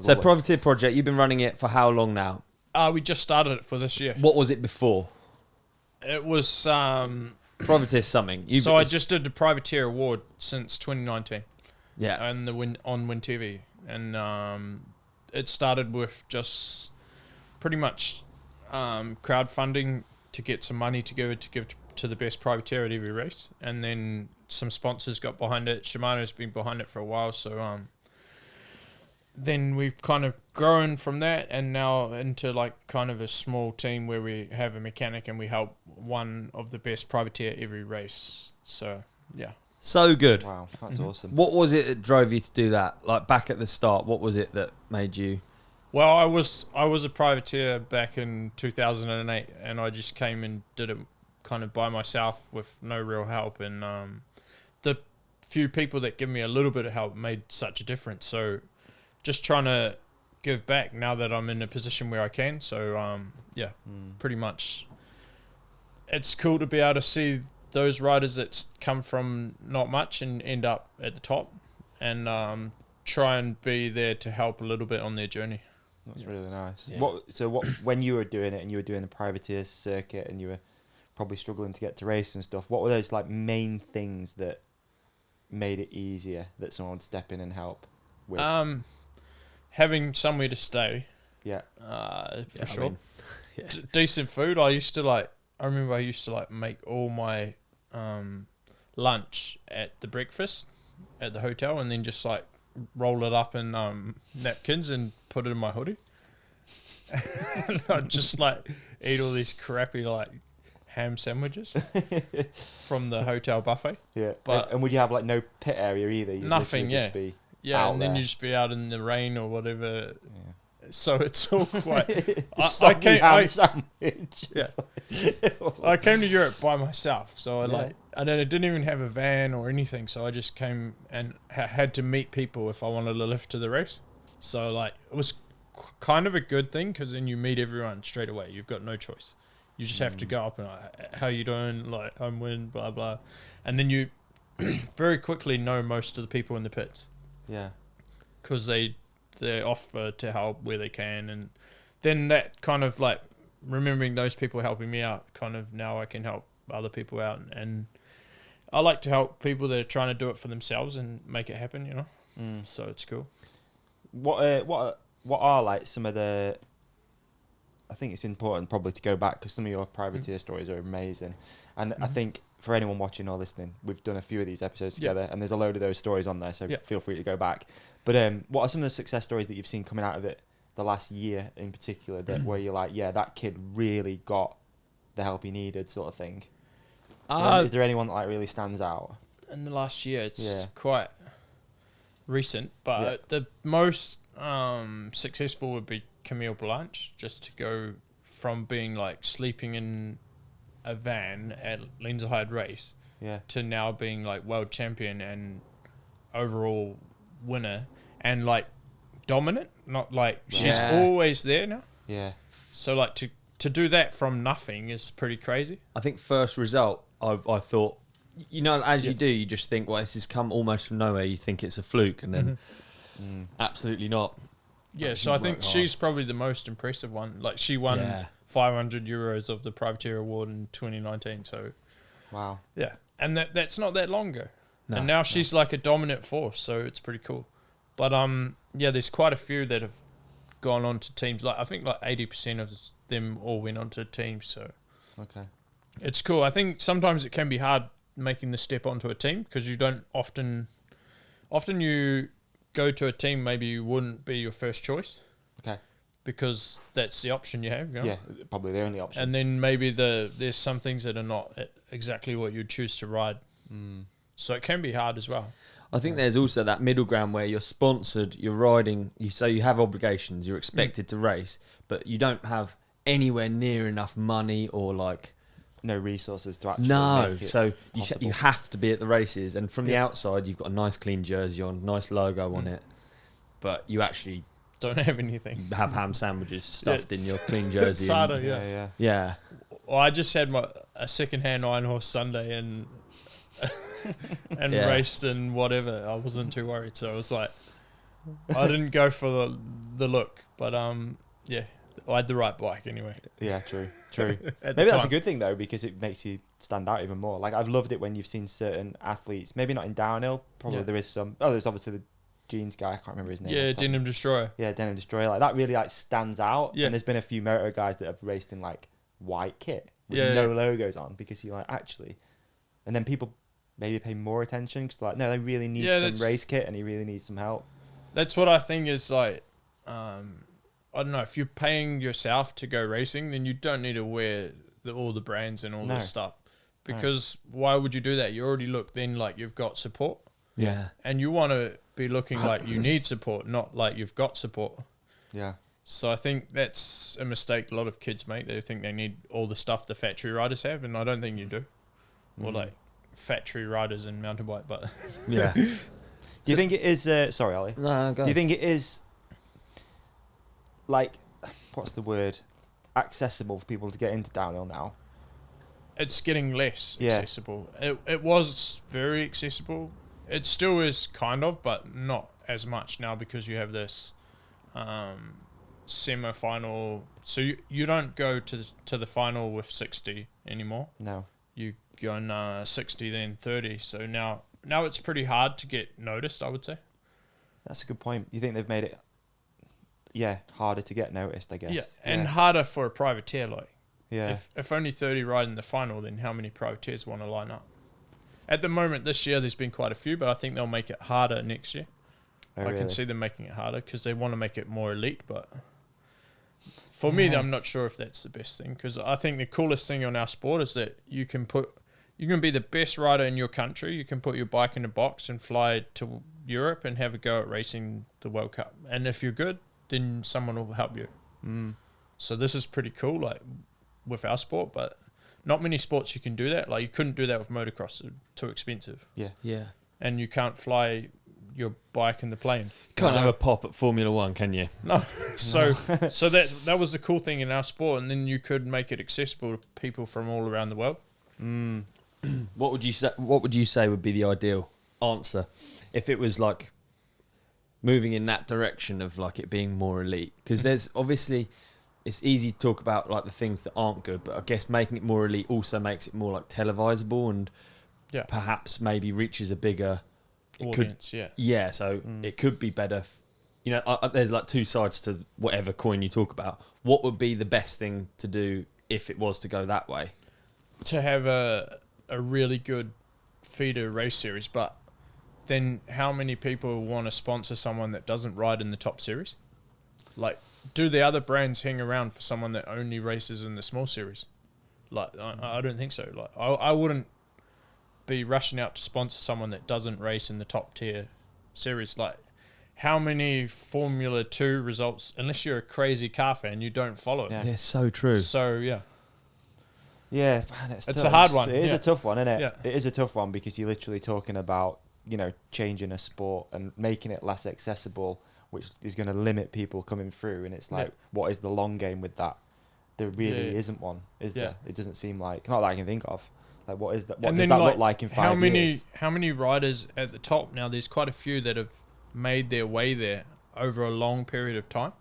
So Privateer Project, you've been running it for how long now? We just started it for this year. What was it before? It was... Privateer something. I just did the Privateer Award since 2019. Yeah. And on Wyn TV. And it started with just pretty much crowdfunding to get some money to give to the best privateer at every race. And then some sponsors got behind it. Shimano's been behind it for a while. So then we've kind of grown from that and now into like kind of a small team where we have a mechanic and we help one of the best privateer every race. So, yeah. So good. Wow, that's awesome. What was it that drove you to do that? Like back at the start, what was it that made you... Well, I was a privateer back in 2008 and I just came and did it kind of by myself with no real help. And the few people that give me a little bit of help made such a difference. So just trying to give back now that I'm in a position where I can. So, pretty much it's cool to be able to see those riders that come from not much and end up at the top and try and be there to help a little bit on their journey. That's really nice. Yeah. When you were doing it and you were doing the privateer circuit and you were probably struggling to get to race and stuff, what were those like main things that made it easier that someone would step in and help with? Having somewhere to stay. Yeah. For sure. Decent food. I remember I used to make all my lunch at the breakfast at the hotel and then just roll it up in napkins and put it in my hoodie. And I'd just eat all these crappy ham sandwiches from the hotel buffet. Yeah. But and would you have no pit area either? You'd nothing, just be and then there. you just be out in the rain or whatever. Yeah. So it's all quite... I sandwich. Yeah. I came to Europe by myself, so I didn't even have a van or anything, so I just came and had to meet people if I wanted to lift to the race. So it was kind of a good thing because then you meet everyone straight away. You've got no choice. You just have to go up and how you doing? I'm Wyn, blah blah, and then you very quickly know most of the people in the pits. Yeah. Because they offer to help where they can, and then that kind of remembering those people helping me out, kind of now I can help other people out, and I like to help people that are trying to do it for themselves and make it happen, So it's cool. What are some of the... I think it's important probably to go back because some of your privateer stories are amazing, and I think for anyone watching or listening, we've done a few of these episodes together, and there's a load of those stories on there, so feel free to go back. But what are some of the success stories that you've seen coming out of it the last year in particular, that where you're that kid really got the help he needed, sort of thing? Is there anyone that really stands out? In the last year, it's quite recent, but the most successful would be Camille Blanche, just to go from being sleeping in a van at Lenzerheide race to now being world champion and overall winner and dominant, not she's always there now. Yeah. So to do that from nothing is pretty crazy. I think first result, I thought, as you do, you just think, well, this has come almost from nowhere. You think it's a fluke, and then absolutely not. Yeah, so I think she's probably the most impressive one. She won 500 euros of the Privateer Award in 2019. So, wow. Yeah, and that's not that long ago. No, and now she's a dominant force, so it's pretty cool. But there's quite a few that have gone on to teams. I think 80% of them all went on to teams. So, okay, it's cool. I think sometimes it can be hard making the step onto a team because you don't often you go to a team maybe you wouldn't be your first choice. Okay. Because that's the option you have. Yeah, probably the only option. And then maybe there's some things that are not exactly what you choose to ride. So it can be hard as well. I think there's also that middle ground where you're sponsored, you're riding, so you have obligations, you're expected to race, but you don't have anywhere near enough money or no resources to actually make it so possible. you have to be at the races, and from the outside you've got a nice clean jersey on, nice logo on it, but you actually don't have anything. Have ham sandwiches stuffed in your clean jersey. It's harder, yeah. Well, I just had a second-hand Iron Horse Sunday and raced and whatever. I wasn't too worried, so I was I didn't go for the look, but yeah, I had the right bike anyway. Yeah, true. Maybe At that's the a time. good thing though, because it makes you stand out even more. Like I've loved it when you've seen certain athletes, maybe not in downhill. Probably Yeah. there is some. Oh, there's obviously the jeans guy. I can't remember his name. Yeah, off the top. Denim Destroyer. Yeah, Denim Destroyer. Like that really like stands out. Yeah. And there's been a few moto guys that have raced in like white kit with Yeah, no yeah. logos on, because you're like actually, and then people maybe pay more attention because like no, they really need Yeah, some that's- race kit and he really needs some help. That's what I think is like, I don't know, if you're paying yourself to go racing, then you don't need to wear all the brands and all No. this stuff. Because why would you do that? You already look then like you've got support. Yeah. And you want to be looking like you need support, not like you've got support. Yeah. So I think that's a mistake a lot of kids make. They think they need all the stuff the factory riders have, and I don't think you do. Or like factory riders in mountain bike, but Yeah. Do you think it is? Sorry, Ollie. No, go. Do you think it is like, what's the word? Accessible for people to get into downhill now? it's getting less Yeah. accessible. It was very accessible. It still is kind of, but not as much now because you have this semi-final. So you don't go to the final with 60 anymore. No. You go in 60, then 30. So now it's pretty hard to get noticed, I would say. That's a good point. You think they've made it, harder to get noticed, I guess. Yeah, and harder for a privateer. Like, yeah. if only 30 ride in the final, then how many privateers want to line up? At the moment, this year, there's been quite a few, but I think they'll make it harder next year. Oh, I really? can see them making it harder because they want to make it more elite. But for me, I'm not sure if that's the best thing, because I think the coolest thing on our sport is that you can be the best rider in your country. You can put your bike in a box and fly to Europe and have a go at racing the World Cup. And if you're good, then someone will help you. So this is pretty cool, like with our sport, but not many sports you can do that. Like you couldn't do that with motocross; it's too expensive, Yeah. and you can't fly your bike in the plane. Can't So- have a pop at Formula One, can you? No. So that was the cool thing in our sport, and then you could make it accessible to people from all around the world. What would you say? What would you say would be the ideal answer if it was like moving in that direction of like it being more elite? Because there's obviously it's easy to talk about like the things that aren't good, but I guess making it more elite also makes it more like televisable and Yeah. perhaps maybe reaches a bigger Audience, yeah. Yeah, so it could be better. You know, there's like two sides to whatever coin you talk about. What would be the best thing to do if it was to go that way? To have a really good feeder race series, but then how many people want to sponsor someone that doesn't ride in the top series? Like, do the other brands hang around for someone that only races in the small series? Like, I don't think so. Like, I wouldn't be rushing out to sponsor someone that doesn't race in the top tier series. Like, how many Formula 2 results, unless you're a crazy car fan, you don't follow it. Yeah. Yeah, so true. So, yeah. Yeah, man, it's It's tough. a hard one, It is yeah. a tough one, isn't it? Yeah. It is a tough one because you're literally talking about, changing a sport and making it less accessible, which is going to limit people coming through. And it's like, Yeah. what is the long game with that? There really Yeah. isn't one, is Yeah. there? It doesn't seem like, not that I can think of. Like, what is that? What And does then, that like, look like in 5 years? How many riders at the top now? There's quite a few that have made their way there over a long period of time.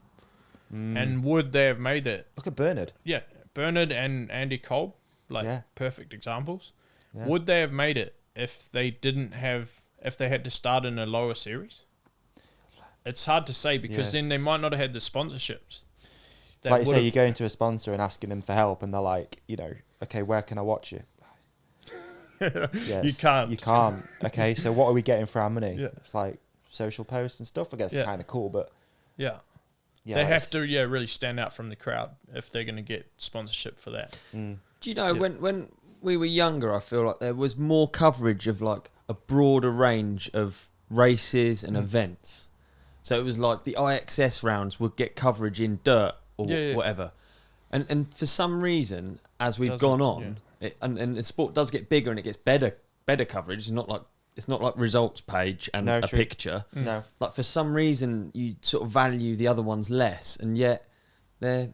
And would they have made it? Look at Bernard. Yeah, Bernard and Andy Kolb, like Yeah. perfect examples. Yeah. Would they have made it if they had to start in a lower series? It's hard to say because Yeah. then they might not have had the sponsorships. that Like you say, would've- you go into a sponsor and asking them for help, and they're like, okay, where can I watch you? Yes, You can't. You can't. Okay, so what are we getting for our money? Yeah. It's like social posts and stuff. I guess Yeah. it's kind of cool, but Yeah. yeah, They have it's- to, really stand out from the crowd if they're going to get sponsorship for that. Mm. Do you know Yeah. when we were younger, I feel like there was more coverage of like a broader range of races and events. So it was like the IXS rounds would get coverage in dirt or Yeah. whatever. And for some reason, as we've Doesn't, gone on, and the sport does get bigger and it gets better coverage. It's not like results page and No, a true. picture. No. Like for some reason, you sort of value the other ones less, and yet they're.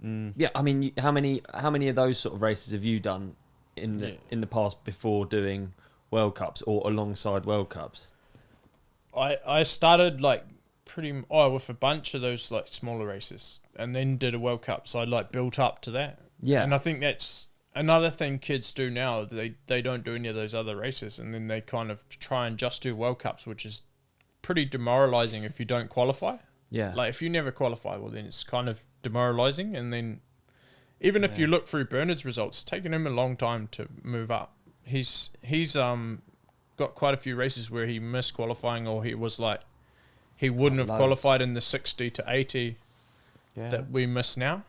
Yeah, I mean, how many of those sort of races have you done in the past before doing World Cups or alongside World Cups? I started like with a bunch of those like smaller races, and then did a World Cup. So I like built up to that. Yeah. And I think that's another thing kids do now. They don't do any of those other races, and then they kind of try and just do World Cups, which is pretty demoralizing if you don't qualify. Yeah. Like if you never qualify, well then it's kind of demoralizing. And then even if you look through Bernard's results, it's taken him a long time to move up. He's got quite a few races where he missed qualifying, or he was like he wouldn't have qualified in the 60 to 80 that we miss now.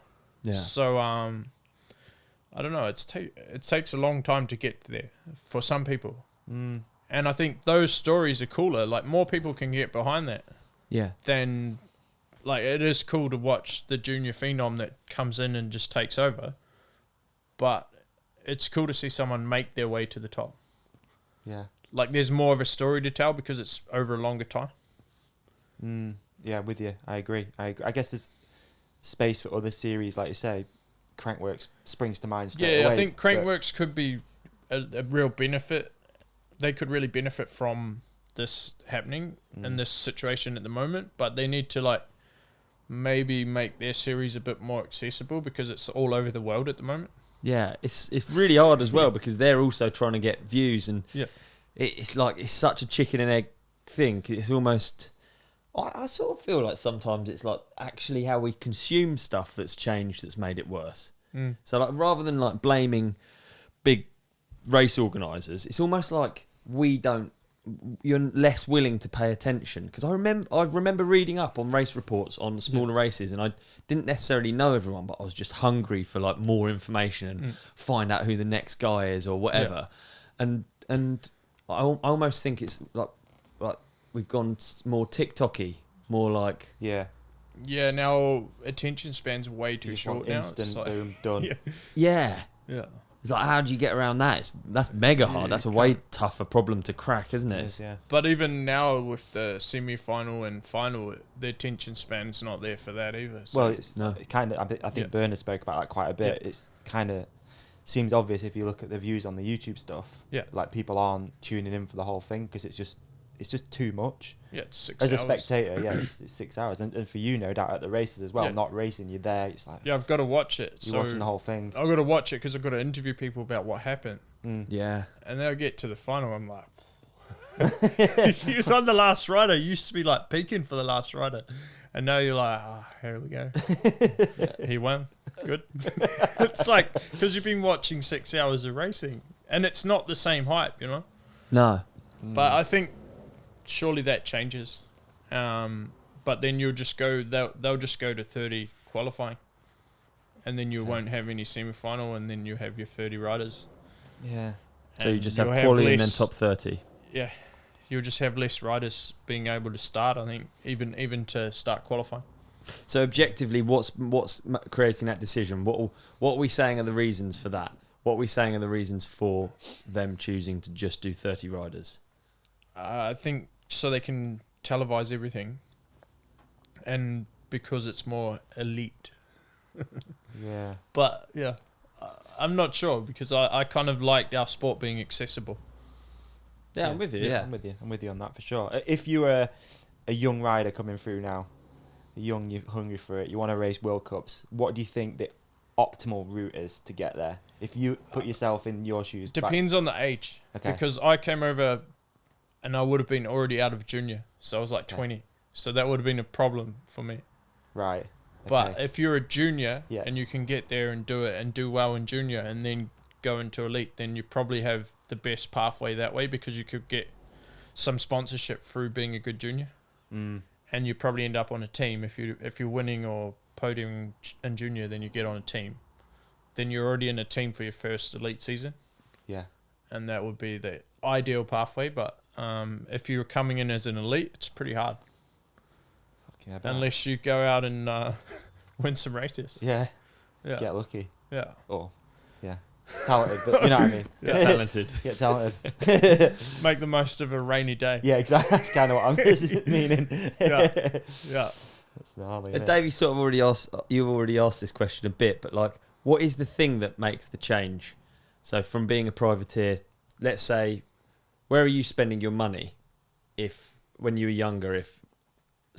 Yeah. So I don't know. It takes a long time to get there for some people. And I think those stories are cooler. Like more people can get behind that. Yeah. Then, like it is cool to watch the junior phenom that comes in and just takes over. But it's cool to see someone make their way to the top. Yeah. Like there's more of a story to tell because it's over a longer time. Yeah, with you. I agree. I guess there's space for other series, like you say. Crankworks springs to mind straight away. I think Crankworks could be a real benefit. They could really benefit from this happening in this situation at the moment, but they need to like maybe make their series a bit more accessible because it's all over the world at the moment. Yeah, it's really hard as well because they're also trying to get views, and it's like it's such a chicken and egg thing. It's almost I sort of feel like sometimes it's like actually how we consume stuff that's changed that's made it worse. So like rather than like blaming big race organisers, it's almost like you're less willing to pay attention. Because I remember reading up on race reports on smaller races, and I didn't necessarily know everyone, but I was just hungry for like more information and find out who the next guy is or whatever. And I almost think it's like we've gone more TikTok-y, more like Yeah, now attention span's way too just short want now. instant, It's like, boom, done. yeah. It's It's like, how do you get around that? That's mega hard. That's a way tougher problem to crack, isn't it? Yes, yeah. But even now with the semi-final and final, the attention span's not there for that either. So. Well, it's kind of. I think Bernard spoke about that quite a bit. It's kind of seems obvious if you look at the views on the YouTube stuff. Yeah. Like people aren't tuning in for the whole thing because it's just too much. Yeah, it's 6 As hours. a spectator, yeah, it's 6 hours, and for you, no doubt, at the races as well. Yeah. Not racing, you're there. It's like Yeah, I've got to watch it. you're watching the whole thing. I've got to watch it because I've got to interview people about what happened. Yeah. And they'll get to the final, I'm like, he was on the last rider. You used to be like peaking for the last rider. And now you're like, here we go. He won. Good. It's like, because you've been watching 6 hours of racing. And it's not the same hype, you know? No. But I think surely that changes. But then you'll just go, they'll just go to 30 qualifying. And then you won't have any semi-final, and then you have your 30 riders. Yeah. So you And just have you'll quality and then less- top 30. Yeah, you'll just have less riders being able to start. I think even to start qualifying. So objectively, what's creating that decision? What are we saying are the reasons for that? What are we saying are the reasons for them choosing to just do 30 riders? I think so they can televise everything, and because it's more elite. Yeah. But yeah, I'm not sure because I kind of liked our sport being accessible. Yeah, I'm with you. Yeah. I'm with you on that for sure. If you were a young rider coming through now, you're hungry for it, you want to race World Cups, what do you think the optimal route is to get there? If you put yourself in your shoes. Depends on the age. Okay. Because I came over and I would have been already out of junior. So I was like 20. So that would have been a problem for me. Right. But Okay. if you're a junior Yeah. and you can get there and do it and do well in junior and then go into elite, then you probably have the best pathway that way because you could get some sponsorship through being a good junior. And you probably end up on a team. If you're winning or podium in junior, then you get on a team. Then you're already in a team for your first elite season. Yeah. And that would be the ideal pathway. But if you're coming in as an elite, it's pretty hard. Fucking hell. Unless you go out and win some races. Yeah. Yeah. Get lucky. Yeah. Or, yeah. Talented, but you know what I mean. Get talented. Get talented. Make the most of a rainy day. Yeah, exactly. That's kind of what I'm meaning. Yeah. Yeah. That's gnarly, innit? Davey sort of already asked. You've already asked this question a bit, but like, what is the thing that makes the change? So from being a privateer, let's say, where are you spending your money? If when you were younger, if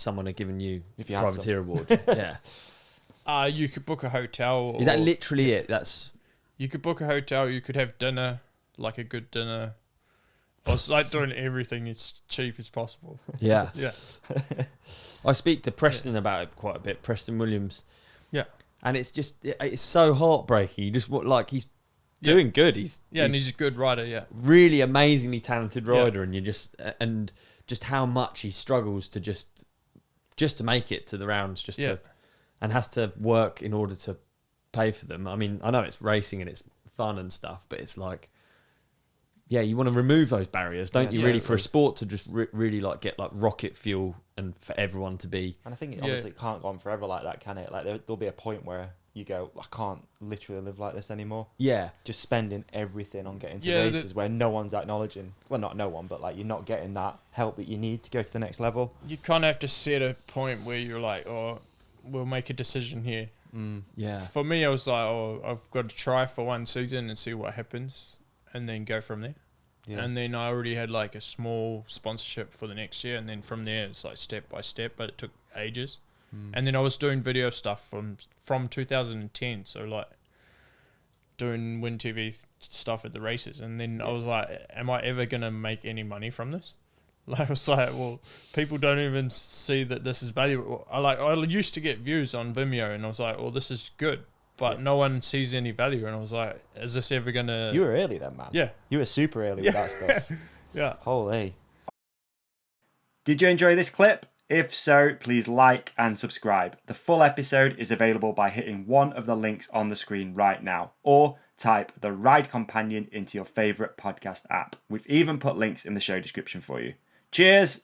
someone had given you If you had privateer award? Yeah. You could book a hotel. Is that literally it? That's You could book a hotel. You could have dinner, like a good dinner. I was like doing everything as cheap as possible. yeah. Yeah. I speak to Preston about it quite a bit. Preston Williams. Yeah. And it's just it's so heartbreaking. You just like he's doing good. He's and he's a good rider. Yeah. really amazingly talented rider, and you just how much he struggles to just to make it to the rounds, and has to work in order to pay for them. I mean, I know it's racing and it's fun and stuff, but it's like, yeah, you want to remove those barriers, don't you? Really, for a sport to just really like get like rocket fuel, and for everyone to be. And I think obviously it can't go on forever like that, can it? Like there'll be a point where you go, I can't literally live like this anymore. Yeah. Just spending everything on getting to races where no one's acknowledging. Well, not no one, but like you're not getting that help that you need to go to the next level. You kind of have to set a point where you're like, oh, we'll make a decision here. Yeah. For me, I was like, oh, I've got to try for one season and see what happens, and then go from there. Yeah. And then I already had like a small sponsorship for the next year, and then from there it's like step by step, but it took ages. And then I was doing video stuff from 2010, so like doing Wyn TV stuff at the races, and then I was like, am I ever gonna make any money from this? Like, I was like, well, people don't even see that this is valuable. I used to get views on Vimeo, and I was like, well, this is good, but no one sees any value. And I was like, is this ever gonna? You were early then, man. Yeah, you were super early with that stuff. Yeah. Holy. Did you enjoy this clip? If so, please like and subscribe. The full episode is available by hitting one of the links on the screen right now, or type The Ride Companion into your favourite podcast app. We've even put links in the show description for you. Cheers!